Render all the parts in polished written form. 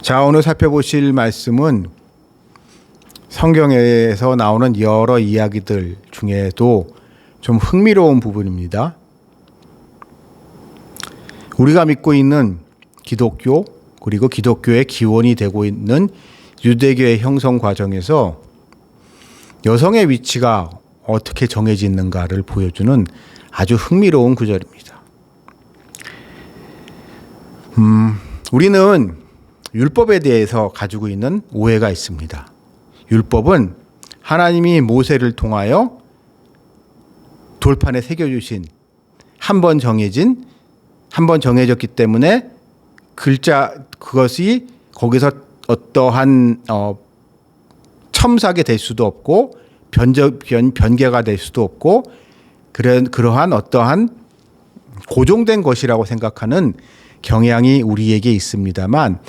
자, 오늘 살펴보실 말씀은 성경에서 나오는 여러 이야기들 중에도 좀 흥미로운 부분입니다. 우리가 믿고 있는 기독교, 그리고 기독교의 기원이 되고 있는 유대교의 형성 과정에서 여성의 위치가 어떻게 정해지는가를 보여주는 아주 흥미로운 구절입니다. 우리는 율법에 대해서 가지고 있는 오해가 있습니다. 율법은 하나님이 모세를 통하여 돌판에 새겨주신 한 번 정해졌기 때문에 그것이 거기서 어떠한 첨삭이 될 수도 없고 변개가 될 수도 없고 그러한 어떠한 고정된 것이라고 생각하는 경향이 우리에게 있습니다만,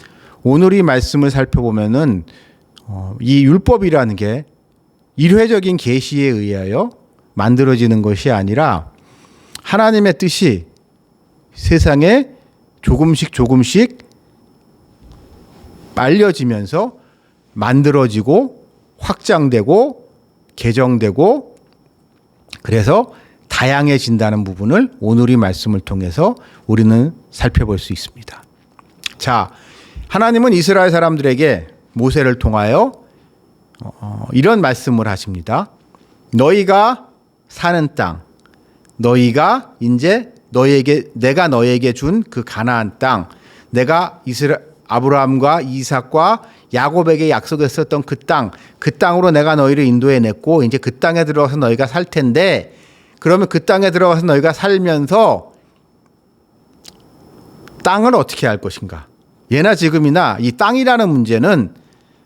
오늘 이 말씀을 살펴보면은 이 율법이라는 게 일회적인 계시에 의하여 만들어지는 것이 아니라 하나님의 뜻이 세상에 조금씩 빨려지면서 만들어지고 확장되고 개정되고, 그래서 다양해진다는 부분을 오늘 이 말씀을 통해서 우리는 살펴볼 수 있습니다. 자, 하나님은 이스라엘 사람들에게 모세를 통하여 이런 말씀을 하십니다. 너희가 사는 땅, 너희가 이제 내가 너에게 준 그 가나안 땅, 내가 아브라함과 이삭과 야곱에게 약속했었던 그 땅으로 내가 너희를 인도해냈고, 이제 그 땅에 들어가서 너희가 살 텐데, 그러면 그 땅에 들어가서 너희가 살면서 땅을 어떻게 할 것인가? 예나 지금이나 이 땅이라는 문제는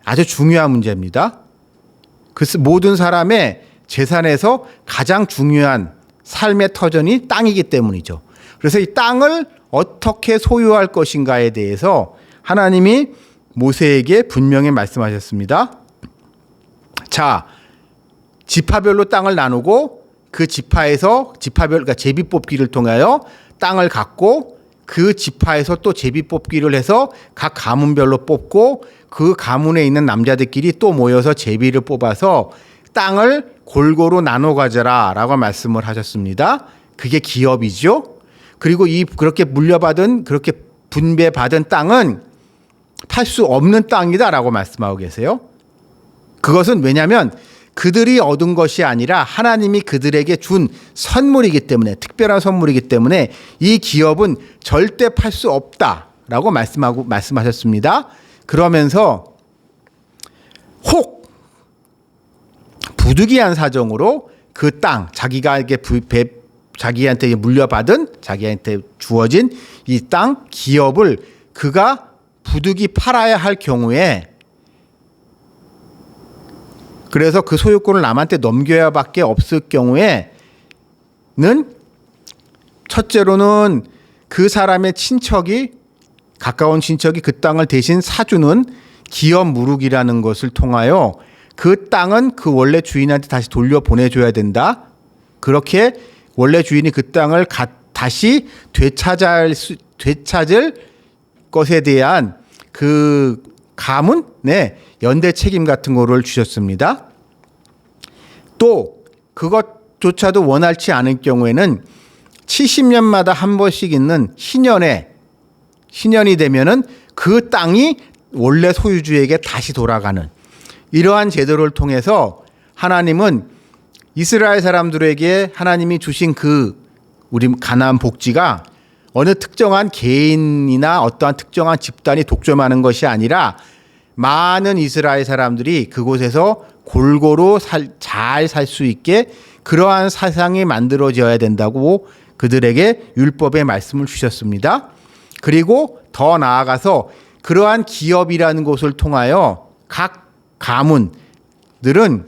아주 중요한 문제입니다. 모든 사람의 재산에서 가장 중요한 삶의 터전이 땅이기 때문이죠. 그래서 이 땅을 어떻게 소유할 것인가에 대해서 하나님이 모세에게 분명히 말씀하셨습니다. 자, 지파별로 땅을 나누고 그 그러니까 제비뽑기를 통하여 땅을 갖고, 그 지파에서 또 제비뽑기를 해서 각 가문별로 뽑고, 그 가문에 있는 남자들끼리 또 모여서 제비를 뽑아서 땅을 골고루 나눠 가져라 라고 말씀을 하셨습니다. 그게 기업이죠. 그리고 그렇게 분배받은 땅은 팔 수 없는 땅이다 라고 말씀하고 계세요. 그것은 왜냐하면 그들이 얻은 것이 아니라 하나님이 그들에게 준 선물이기 때문에, 특별한 선물이기 때문에 이 기업은 절대 팔 수 없다라고 말씀하셨습니다. 그러면서 혹 부득이한 사정으로 그 땅, 자기한테 물려받은, 자기한테 주어진 이 땅 기업을 그가 부득이 팔아야 할 경우에, 그래서 그 소유권을 남한테 넘겨야 밖에 없을 경우에는, 첫째로는 그 사람의 가까운 친척이 그 땅을 대신 사주는 기업 무룩이라는 것을 통하여 그 땅은 그 원래 주인한테 다시 돌려보내줘야 된다. 그렇게 원래 주인이 그 땅을 다시 되찾을 것에 대한 그 가문, 연대 책임 같은 거를 주셨습니다. 또 그것조차도 원활치 않을 경우에는 70년마다 한 번씩 있는 신년이 되면은 그 땅이 원래 소유주에게 다시 돌아가는 이러한 제도를 통해서 하나님은 이스라엘 사람들에게 하나님이 주신 우리 가나안 복지가 어느 특정한 개인이나 어떠한 특정한 집단이 독점하는 것이 아니라 많은 이스라엘 사람들이 그곳에서 골고루 잘 살 수 있게 그러한 사상이 만들어져야 된다고 그들에게 율법의 말씀을 주셨습니다. 그리고 더 나아가서 그러한 기업이라는 것을 통하여 각 가문들은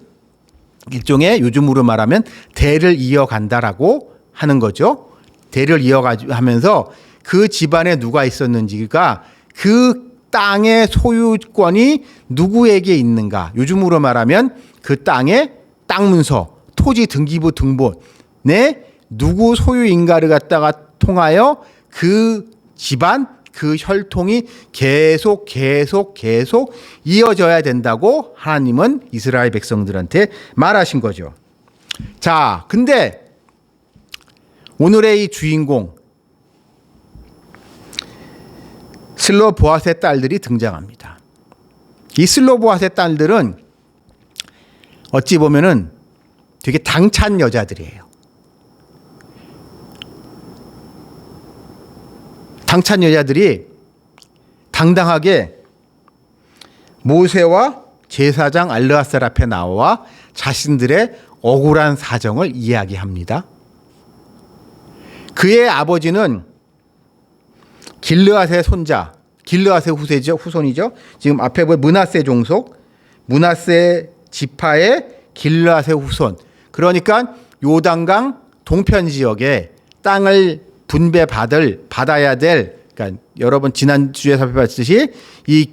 일종의, 요즘으로 말하면 대를 이어간다라고 하는 거죠. 대를 이어가면서 그 집안에 누가 있었는지가, 그 땅의 소유권이 누구에게 있는가, 요즘으로 말하면 그 땅의 땅 문서, 토지 등기부 등본에 누구 소유인가를 갖다가 통하여 그 집안, 그 혈통이 계속 이어져야 된다고 하나님은 이스라엘 백성들한테 말하신 거죠. 자, 근데 오늘의 이 주인공 슬로보앗의 딸들이 등장합니다. 이 슬로보앗의 딸들은 어찌 보면은 되게 당찬 여자들이에요. 당찬 여자들이 당당하게 모세와 제사장 알르아살 앞에 나와 자신들의 억울한 사정을 이야기합니다. 그의 아버지는 길르앗의 손자, 길르앗의 후손이죠. 지금 앞에 보면 므낫세 종속, 므낫세 지파의 길르앗의 후손. 그러니까 요단강 동편 지역에 땅을 받아야 될, 그러니까 여러분 지난주에 살펴봤듯이 이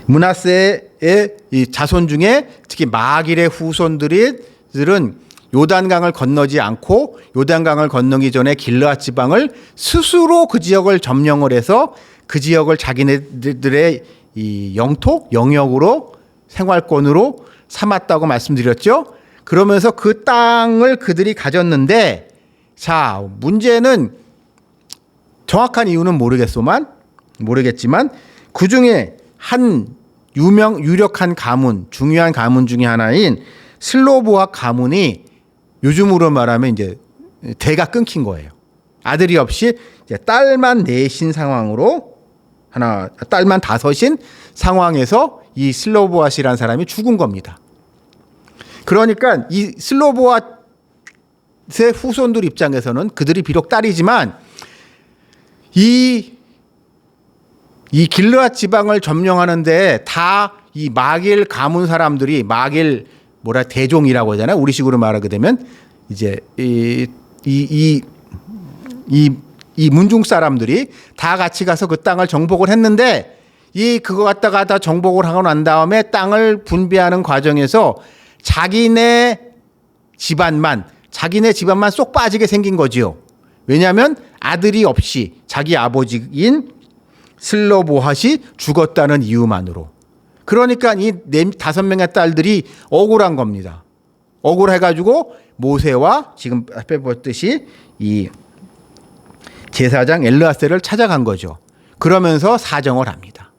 므낫세의 이 자손 중에 특히 마길의 후손들은 요단강을 건너지 않고 요단강을 건너기 전에 길르앗 지방을 스스로 그 지역을 점령을 해서 그 지역을 자기네들의 이 영역으로 생활권으로 삼았다고 말씀드렸죠. 그러면서 그 땅을 그들이 가졌는데, 자, 문제는 정확한 이유는 모르겠지만 그 중에 한 유력한 가문, 중요한 가문 중에 하나인 슬로보앗 가문이 요즘으로 말하면 이제 대가 끊긴 거예요. 아들이 없이 이제 딸만 넷인 상황으로 딸만 다섯인 상황에서 이 슬로보앗이라는 사람이 죽은 겁니다. 그러니까 이 슬로보앗의 후손들 입장에서는 그들이 비록 딸이지만 이 길르앗 지방을 점령하는데 다 이 마길 가문 사람들이 대종이라고 하잖아요. 우리식으로 말하게 되면 이제 이 문중 사람들이 다 같이 가서 그 땅을 정복을 했는데 그거 갖다가 다 정복을 하고 난 다음에 땅을 분배하는 과정에서 자기네 집안만 쏙 빠지게 생긴 거지요. 왜냐하면 아들이 없이 자기 아버지인 슬로보앗이 죽었다는 이유만으로. 그러니까 이 5명의 딸들이 억울한 겁니다. 억울해가지고 모세와 지금 앞에 봤듯이 이 제사장 엘르아셀을 찾아간 거죠. 그러면서 사정을 합니다.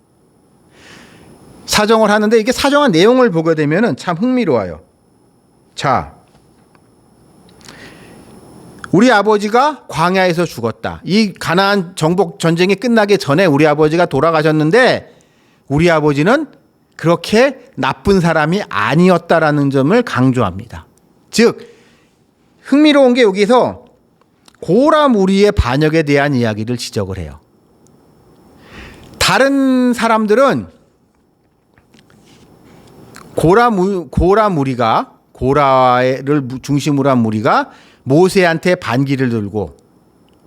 사정을 하는데 이게 사정한 내용을 보게 되면 참 흥미로워요. 자, 우리 아버지가 광야에서 죽었다. 이 가나안 정복 전쟁이 끝나기 전에 우리 아버지가 돌아가셨는데 우리 아버지는 그렇게 나쁜 사람이 아니었다라는 점을 강조합니다. 즉 흥미로운 게 여기서 고라 무리의 반역에 대한 이야기를 지적을 해요. 다른 사람들은 고라를 중심으로 한 무리가 모세한테 반기를 들고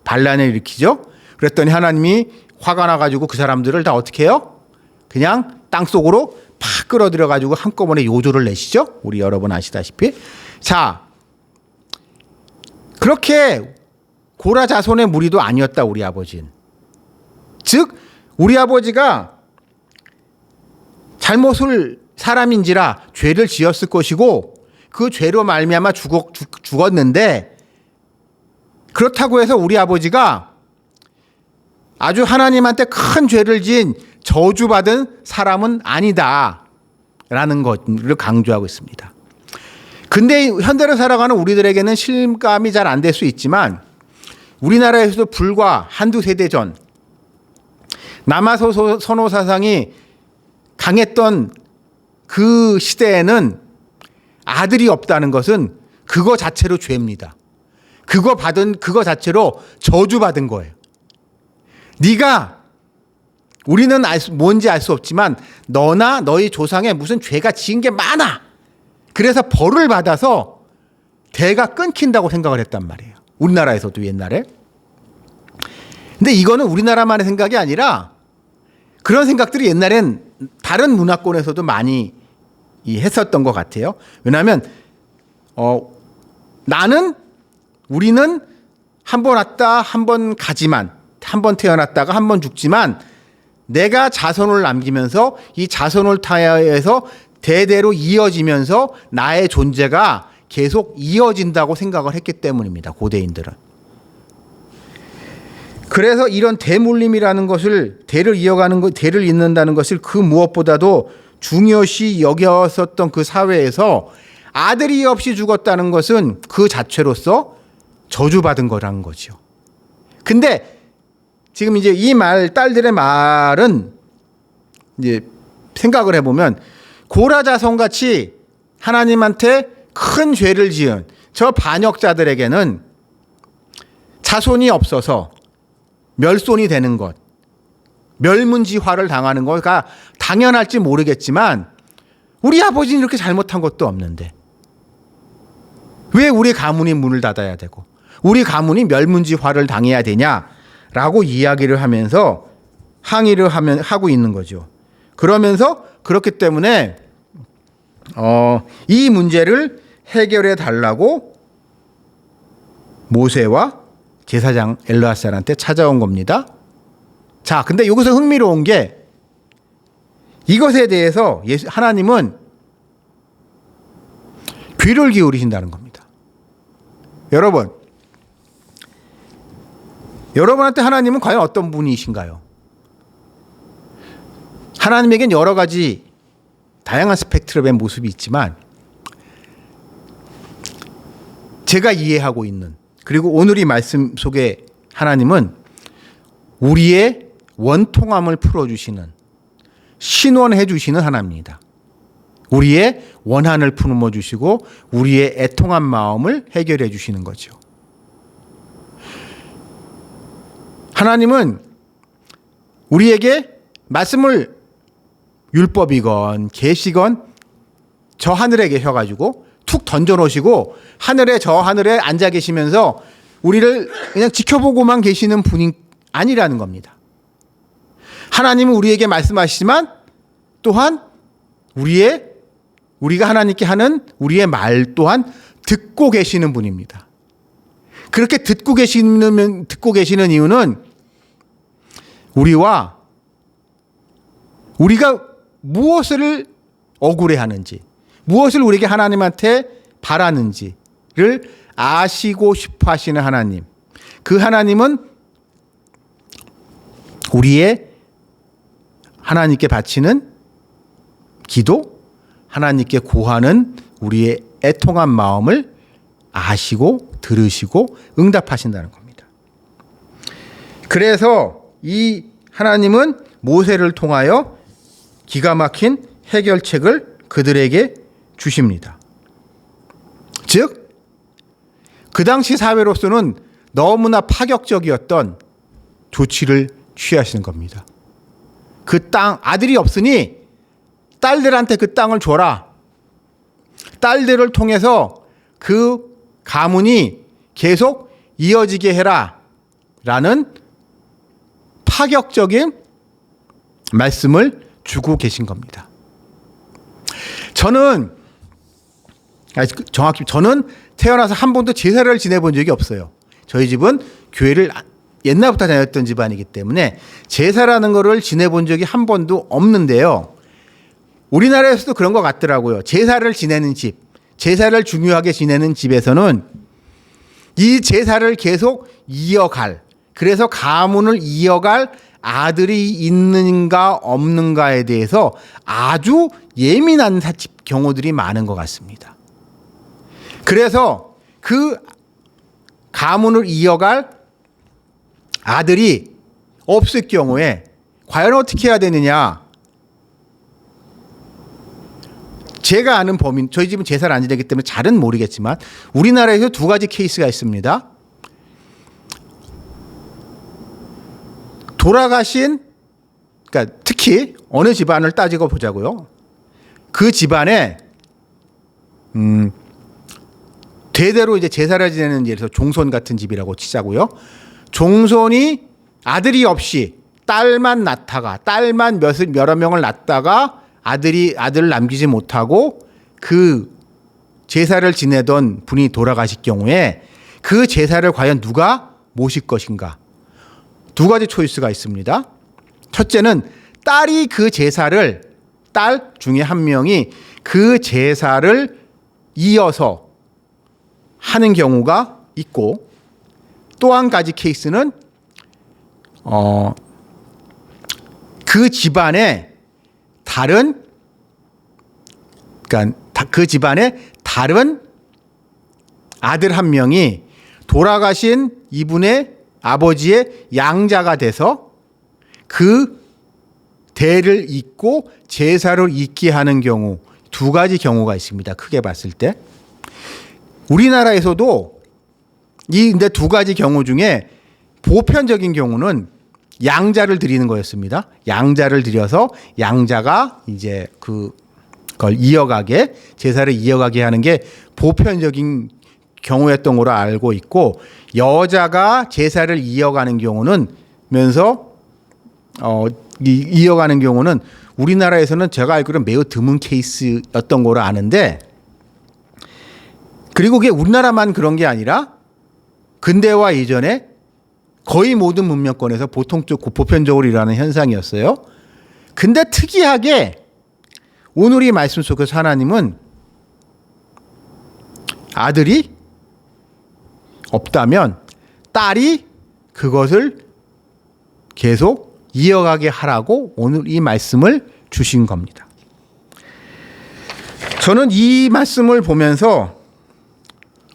반란을 일으키죠. 그랬더니 하나님이 화가 나가지고 그 사람들을 다 어떻게 해요? 그냥 땅속으로 팍 끌어들여가지고 한꺼번에 요조를 내시죠. 우리 여러분 아시다시피. 자, 그렇게 고라 자손의 무리도 아니었다 우리 아버지는. 즉 우리 아버지가 잘못을 사람인지라 죄를 지었을 것이고 그 죄로 말미암아 죽었는데 그렇다고 해서 우리 아버지가 아주 하나님한테 큰 죄를 지은 저주받은 사람은 아니다라는 것을 강조하고 있습니다. 근데 현대를 살아가는 우리들에게는 실감이 잘 안 될 수 있지만 우리나라에서도 불과 한두 세대 전 남아서 선호 사상이 강했던 그 시대에는 아들이 없다는 것은 그거 자체로 죄입니다. 그거 자체로 저주받은 거예요. 우리는 뭔지 알 수 없지만 너나 너희 조상에 무슨 죄가 지은 게 많아. 그래서 벌을 받아서 대가 끊긴다고 생각을 했단 말이에요. 우리나라에서도 옛날에. 근데 이거는 우리나라만의 생각이 아니라 그런 생각들이 옛날엔 다른 문화권에서도 많이 했었던 것 같아요. 왜냐하면 우리는 한 번 왔다 한 번 한 번 태어났다가 한 번 죽지만 내가 자손을 남기면서 이 자손을 타야해서 대대로 이어지면서 나의 존재가 계속 이어진다고 생각을 했기 때문입니다. 고대인들은. 그래서 이런 대물림이라는 것을 대를 이어가는 것, 대를 잇는다는 것을 그 무엇보다도 중요시 여겼었던 그 사회에서 아들이 없이 죽었다는 것은 그 자체로서 저주받은 거라는 거죠. 근데 지금 이제 이 딸들의 말은 이제 생각을 해보면 고라 자손 같이 하나님한테 큰 죄를 지은 저 반역자들에게는 자손이 없어서 멸손이 되는 것, 멸문지화를 당하는 것가 당연할지 모르겠지만 우리 아버지는 이렇게 잘못한 것도 없는데 왜 우리 가문이 문을 닫아야 되고 우리 가문이 멸문지화를 당해야 되냐라고 이야기를 하면서 항의를 하고 있는 거죠. 그러면서 그렇기 때문에 이 문제를 해결해 달라고 모세와 제사장 엘르아살한테 찾아온 겁니다. 자, 근데 여기서 흥미로운 게 이것에 대해서 하나님은 귀를 기울이신다는 겁니다. 여러분한테 하나님은 과연 어떤 분이신가요? 하나님에겐 여러 가지 다양한 스펙트럼의 모습이 있지만 제가 이해하고 있는 그리고 오늘 이 말씀 속에 하나님은 우리의 원통함을 풀어주시는 신원해 주시는 하나님입니다. 우리의 원한을 품어주시고 우리의 애통한 마음을 해결해 주시는 거죠. 하나님은 우리에게 말씀을 율법이건 계시건 저 하늘에 계셔가지고 툭 던져놓으시고 저 하늘에 앉아 계시면서 우리를 그냥 지켜보고만 계시는 분이 아니라는 겁니다. 하나님은 우리에게 말씀하시지만 또한 우리가 하나님께 하는 우리의 말 또한 듣고 계시는 분입니다. 그렇게 듣고 계시는 이유는 우리가 무엇을 억울해하는지, 무엇을 우리에게 하나님한테 바라는지를 아시고 싶어 하시는 하나님. 그 하나님은 우리의 하나님께 바치는 기도, 하나님께 구하는 우리의 애통한 마음을 아시고 들으시고 응답하신다는 겁니다. 그래서 이 하나님은 모세를 통하여 기가 막힌 해결책을 그들에게 주십니다. 즉, 그 당시 사회로서는 너무나 파격적이었던 조치를 취하시는 겁니다. 그 땅, 아들이 없으니 딸들한테 그 땅을 줘라. 딸들을 통해서 그 가문이 계속 이어지게 해라. 라는 파격적인 말씀을 주고 계신 겁니다. 저는 태어나서 한 번도 제사를 지내본 적이 없어요. 저희 집은 교회를 옛날부터 다녔던 집안이기 때문에 제사라는 거를 지내본 적이 한 번도 없는데요. 우리나라에서도 그런 것 같더라고요. 제사를 지내는 집, 제사를 중요하게 지내는 집에서는 이 제사를 계속 이어갈, 그래서 가문을 이어갈 아들이 있는가 없는가에 대해서 아주 예민한 경우들이 많은 것 같습니다. 그래서 그 가문을 이어갈 아들이 없을 경우에 과연 어떻게 해야 되느냐. 제가 아는 범인, 저희 집은 제사를 안 지내기 때문에 잘은 모르겠지만 우리나라에서 두 가지 케이스가 있습니다. 돌아가신, 그러니까 특히 어느 집안을 따지고 보자고요. 그 집안에 대대로 이제 제사를 지내는 예를 들어서 종손 같은 집이라고 치자고요. 종손이 아들이 없이 딸만 낳다가 딸만 여러 명을 낳다가 아들을 남기지 못하고 그 제사를 지내던 분이 돌아가실 경우에 그 제사를 과연 누가 모실 것인가? 두 가지 초이스가 있습니다. 첫째는 딸이 그 제사를, 딸 중에 한 명이 그 제사를 이어서 하는 경우가 있고, 또 한 가지 케이스는 그 집안에 다른, 그러니까 그 집안에 다른 아들 한 명이 돌아가신 이분의 아버지의 양자가 돼서 그 대를 잇고 제사를 잇게 하는 경우, 두 가지 경우가 있습니다. 크게 봤을 때. 우리나라에서도 이 근데 두 가지 경우 중에 보편적인 경우는 양자를 드리는 거였습니다. 양자를 드려서 양자가 이제 그걸 이어가게, 제사를 이어가게 하는 게 보편적인 경우였던 걸로 알고 있고, 여자가 제사를 이어가는 경우는 이어가는 경우는 우리나라에서는 제가 알기로는 매우 드문 케이스였던 걸로 아는데, 그리고 그게 우리나라만 그런 게 아니라 근대화 이전에 거의 모든 문명권에서 보편적으로 일어나는 현상이었어요. 근데 특이하게 오늘 이 말씀 속에서 하나님은 아들이 없다면 딸이 그것을 계속 이어가게 하라고 오늘 이 말씀을 주신 겁니다. 저는 이 말씀을 보면서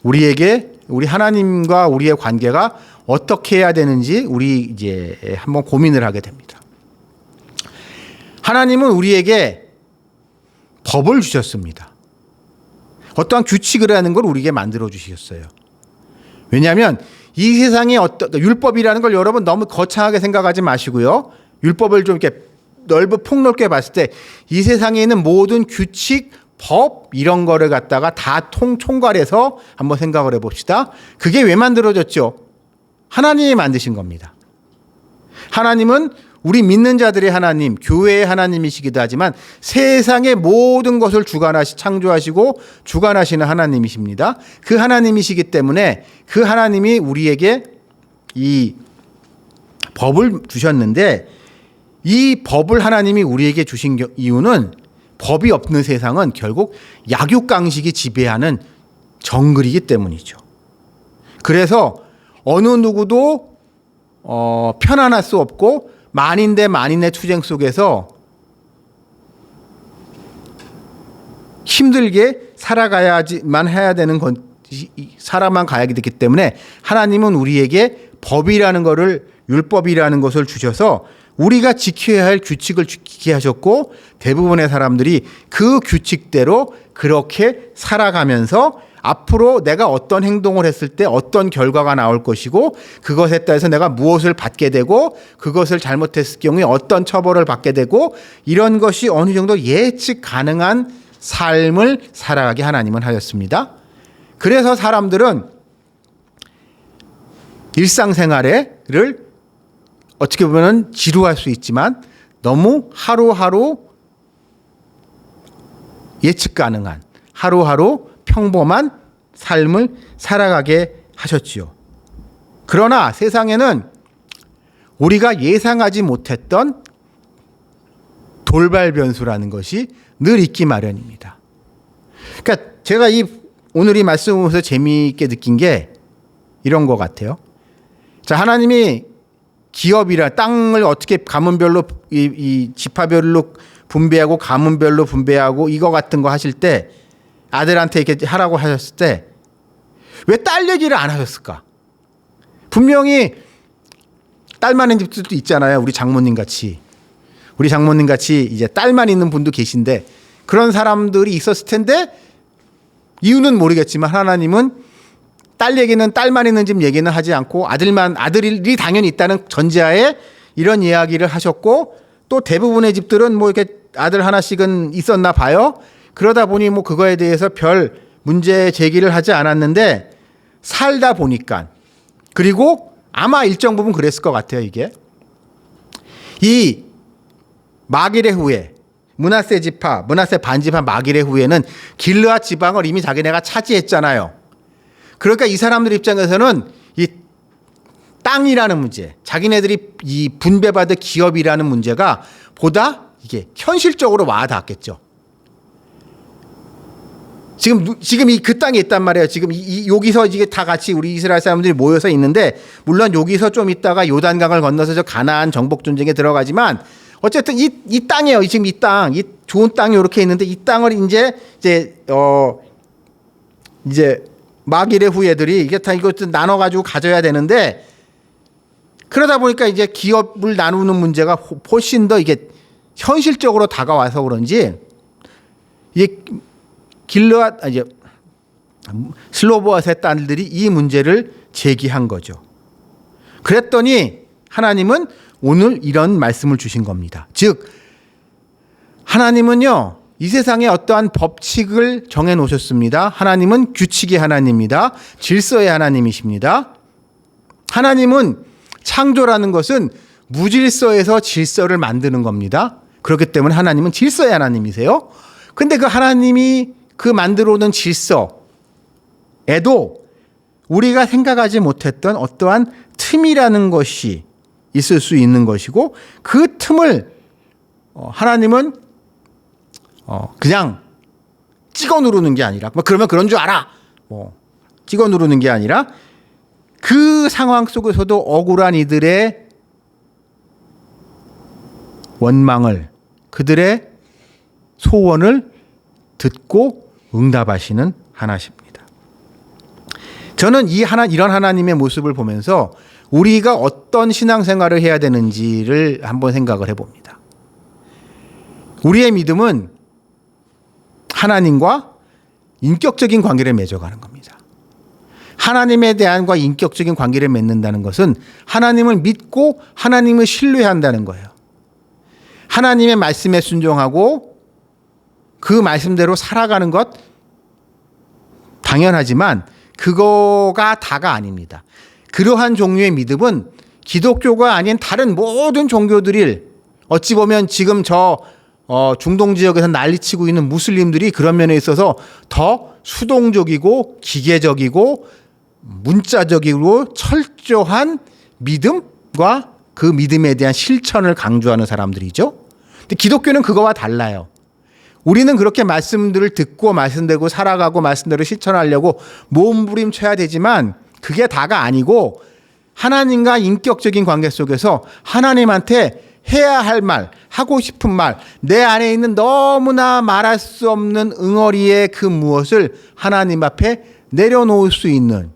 우리 하나님과 우리의 관계가 어떻게 해야 되는지 우리 이제 한번 고민을 하게 됩니다. 하나님은 우리에게 법을 주셨습니다. 어떠한 규칙을 하는 걸 우리에게 만들어 주셨어요. 왜냐하면 이 세상에 율법이라는 걸 여러분 너무 거창하게 생각하지 마시고요. 율법을 좀 이렇게 폭넓게 봤을 때 이 세상에 있는 모든 규칙, 법 이런 거를 갖다가 다 총괄해서 한번 생각을 해봅시다. 그게 왜 만들어졌죠? 하나님이 만드신 겁니다. 하나님은 우리 믿는 자들의 하나님, 교회의 하나님이시기도 하지만 세상의 모든 것을 창조하시고 주관하시는 하나님이십니다. 그 하나님이시기 때문에 그 하나님이 우리에게 이 법을 주셨는데, 이 법을 하나님이 우리에게 주신 이유는 법이 없는 세상은 결국 약육강식이 지배하는 정글이기 때문이죠. 그래서 어느 누구도 편안할 수 없고 만인 대 만인의 투쟁 속에서 힘들게 살아가야지만 해야 되는 건 살아만 가야 되기 때문에 하나님은 우리에게 법이라는 것을, 율법이라는 것을 주셔서 우리가 지켜야 할 규칙을 지키게 하셨고, 대부분의 사람들이 그 규칙대로 그렇게 살아가면서 앞으로 내가 어떤 행동을 했을 때 어떤 결과가 나올 것이고, 그것에 따라서 내가 무엇을 받게 되고, 그것을 잘못했을 경우에 어떤 처벌을 받게 되고, 이런 것이 어느 정도 예측 가능한 삶을 살아가게 하나님은 하였습니다. 그래서 사람들은 일상생활을 어떻게 보면 지루할 수 있지만 너무 하루하루 예측 가능한, 하루하루 평범한 삶을 살아가게 하셨지요. 그러나 세상에는 우리가 예상하지 못했던 돌발 변수라는 것이 늘 있기 마련입니다. 그러니까 제가 오늘 이 말씀을 재미있게 느낀 게 이런 것 같아요. 자, 하나님이 기업이라 땅을 어떻게 가문별로 이 지파별로 분배하고 가문별로 분배하고 이거 같은 거 하실 때, 아들한테 이렇게 하라고 하셨을 때 왜 딸 얘기를 안 하셨을까? 분명히 딸만 있는 집들도 있잖아요. 우리 장모님 같이 이제 딸만 있는 분도 계신데, 그런 사람들이 있었을 텐데 이유는 모르겠지만 하나님은 딸 얘기는, 딸만 있는 집 얘기는 하지 않고 아들이 당연히 있다는 전제하에 이런 이야기를 하셨고, 또 대부분의 집들은 뭐 이렇게 아들 하나씩은 있었나 봐요. 그러다 보니 뭐 그거에 대해서 별 문제 제기를 하지 않았는데, 살다 보니까, 그리고 아마 일정 부분 그랬을 것 같아요. 이게 이 마길의 후에 므낫세 반지파 마길의 후에는 길르앗 지방을 이미 자기네가 차지했잖아요. 그러니까 이 사람들 입장에서는 이 땅이라는 문제, 자기네들이 이 분배받을 기업이라는 문제가 보다 이게 현실적으로 와닿았겠죠. 지금 그 땅에 있단 말이에요. 지금 여기서 이게 다 같이 우리 이스라엘 사람들이 모여서 있는데, 물론 여기서 좀 있다가 요단강을 건너서 저 가나안 정복 전쟁에 들어가지만 어쨌든 이 땅이에요. 지금 이 땅, 이 좋은 땅이 이렇게 있는데 이 땅을 이제 마길의 후예들이 이게 다 이것도 나눠 가지고 가져야 되는데, 그러다 보니까 이제 기업을 나누는 문제가 훨씬 더 이게 현실적으로 다가와서 그런지 이게 이제 슬로보아스의 딸들이 이 문제를 제기한 거죠. 그랬더니 하나님은 오늘 이런 말씀을 주신 겁니다. 즉 하나님은요, 이 세상에 어떠한 법칙을 정해 놓으셨습니다. 하나님은 규칙의 하나님입니다. 질서의 하나님이십니다. 하나님은 창조라는 것은 무질서에서 질서를 만드는 겁니다. 그렇기 때문에 하나님은 질서의 하나님이세요. 근데 그 하나님이 그 만들어 오는 질서에도 우리가 생각하지 못했던 어떠한 틈이라는 것이 있을 수 있는 것이고, 그 틈을 하나님은 그냥 찍어 누르는 게 아니라, 그러면 그런 줄 알아, 찍어 누르는 게 아니라 그 상황 속에서도 억울한 이들의 원망을, 그들의 소원을 듣고 응답하시는 하나십니다. 저는 이런 하나님의 모습을 보면서 우리가 어떤 신앙생활을 해야 되는지를 한번 생각을 해봅니다. 우리의 믿음은 하나님과 인격적인 관계를 맺어가는 겁니다. 하나님에 대한과 인격적인 관계를 맺는다는 것은 하나님을 믿고 하나님을 신뢰한다는 거예요. 하나님의 말씀에 순종하고 그 말씀대로 살아가는 것 당연하지만 그거가 다가 아닙니다. 그러한 종류의 믿음은 기독교가 아닌 다른 모든 종교들이, 어찌 보면 지금 중동 지역에서 난리치고 있는 무슬림들이 그런 면에 있어서 더 수동적이고 기계적이고 문자적이고 철저한 믿음과 그 믿음에 대한 실천을 강조하는 사람들이죠. 근데 기독교는 그거와 달라요. 우리는 그렇게 말씀들을 듣고 말씀대로 살아가고 말씀대로 실천하려고 몸부림쳐야 되지만 그게 다가 아니고, 하나님과 인격적인 관계 속에서 하나님한테 해야 할 말, 하고 싶은 말, 내 안에 있는 너무나 말할 수 없는 응어리의 그 무엇을 하나님 앞에 내려놓을 수 있는,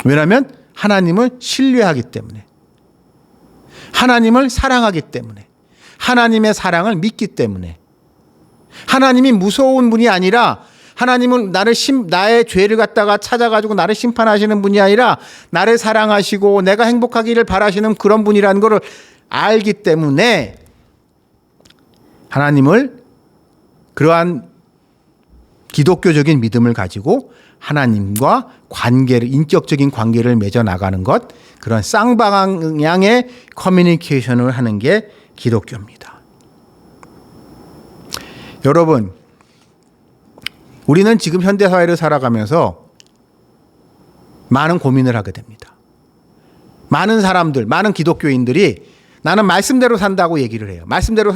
왜냐하면 하나님을 신뢰하기 때문에, 하나님을 사랑하기 때문에, 하나님의 사랑을 믿기 때문에, 하나님이 무서운 분이 아니라, 하나님은 나의 죄를 갖다가 찾아가지고 나를 심판하시는 분이 아니라 나를 사랑하시고 내가 행복하기를 바라시는 그런 분이라는 것을 알기 때문에 하나님을, 그러한 기독교적인 믿음을 가지고 하나님과 인격적인 관계를 맺어 나가는 것, 그런 쌍방향의 커뮤니케이션을 하는 게 기독교입니다. 여러분, 우리는 지금 현대사회를 살아가면서 많은 고민을 하게 됩니다. 많은 사람들, 많은 기독교인들이 나는 말씀대로 산다고 얘기를 해요. 말씀대로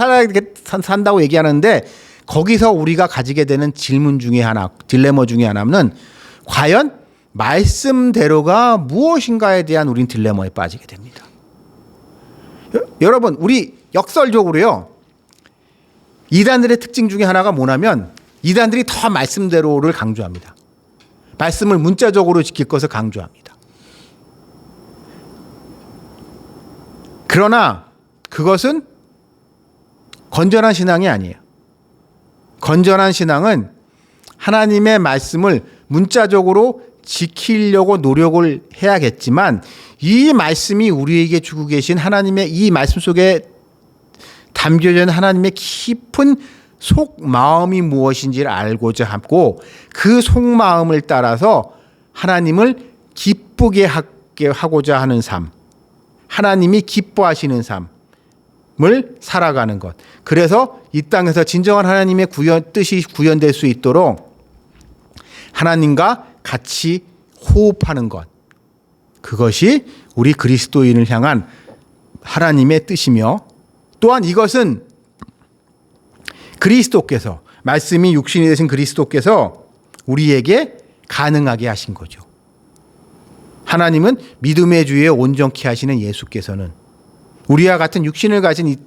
산다고 얘기하는데, 거기서 우리가 가지게 되는 질문 중에 하나, 딜레마 중에 하나는 과연 말씀대로가 무엇인가에 대한 우린 딜레마에 빠지게 됩니다. 여러분, 우리 역설적으로요, 이단들의 특징 중에 하나가 뭐냐면 이단들이 더 말씀대로를 강조합니다. 말씀을 문자적으로 지킬 것을 강조합니다. 그러나 그것은 건전한 신앙이 아니에요. 건전한 신앙은 하나님의 말씀을 문자적으로 지키려고 노력을 해야겠지만, 이 말씀이 우리에게 주고 계신 하나님의 이 말씀 속에 담겨져 있는 하나님의 깊은 속마음이 무엇인지를 알고자 하고, 그 속마음을 따라서 하나님을 기쁘게 하고자 하는 삶, 하나님이 기뻐하시는 삶을 살아가는 것. 그래서 이 땅에서 진정한 하나님의 뜻이 구현될 수 있도록 하나님과 같이 호흡하는 것, 그것이 우리 그리스도인을 향한 하나님의 뜻이며, 또한 이것은 그리스도께서, 말씀이 육신이 되신 그리스도께서 우리에게 가능하게 하신 거죠. 하나님은 믿음의 주에 온전케 하시는 예수께서는 우리와 같은 육신을 가진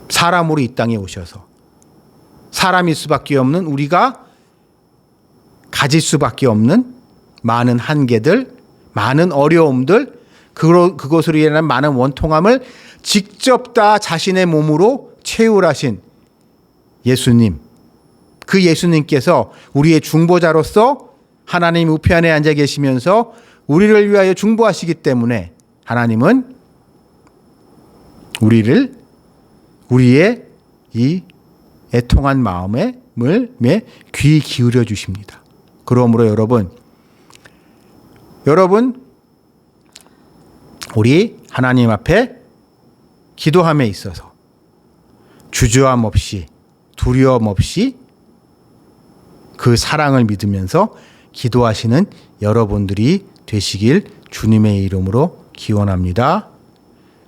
사람으로 이 땅에 오셔서 사람일 수밖에 없는, 우리가 가질 수밖에 없는 많은 한계들, 많은 어려움들, 그것으로 인한 많은 원통함을 직접 다 자신의 몸으로 체울하신 예수님, 그 예수님께서 우리의 중보자로서 하나님 우편에 앉아 계시면서 우리를 위하여 중보하시기 때문에 하나님은 우리의 이 애통한 마음에 귀 기울여 주십니다. 그러므로 여러분 우리 하나님 앞에 기도함에 있어서 주저함 없이, 두려움 없이 그 사랑을 믿으면서 기도하시는 여러분들이 되시길 주님의 이름으로 기원합니다.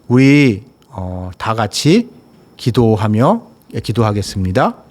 우리 다 같이 기도하겠습니다.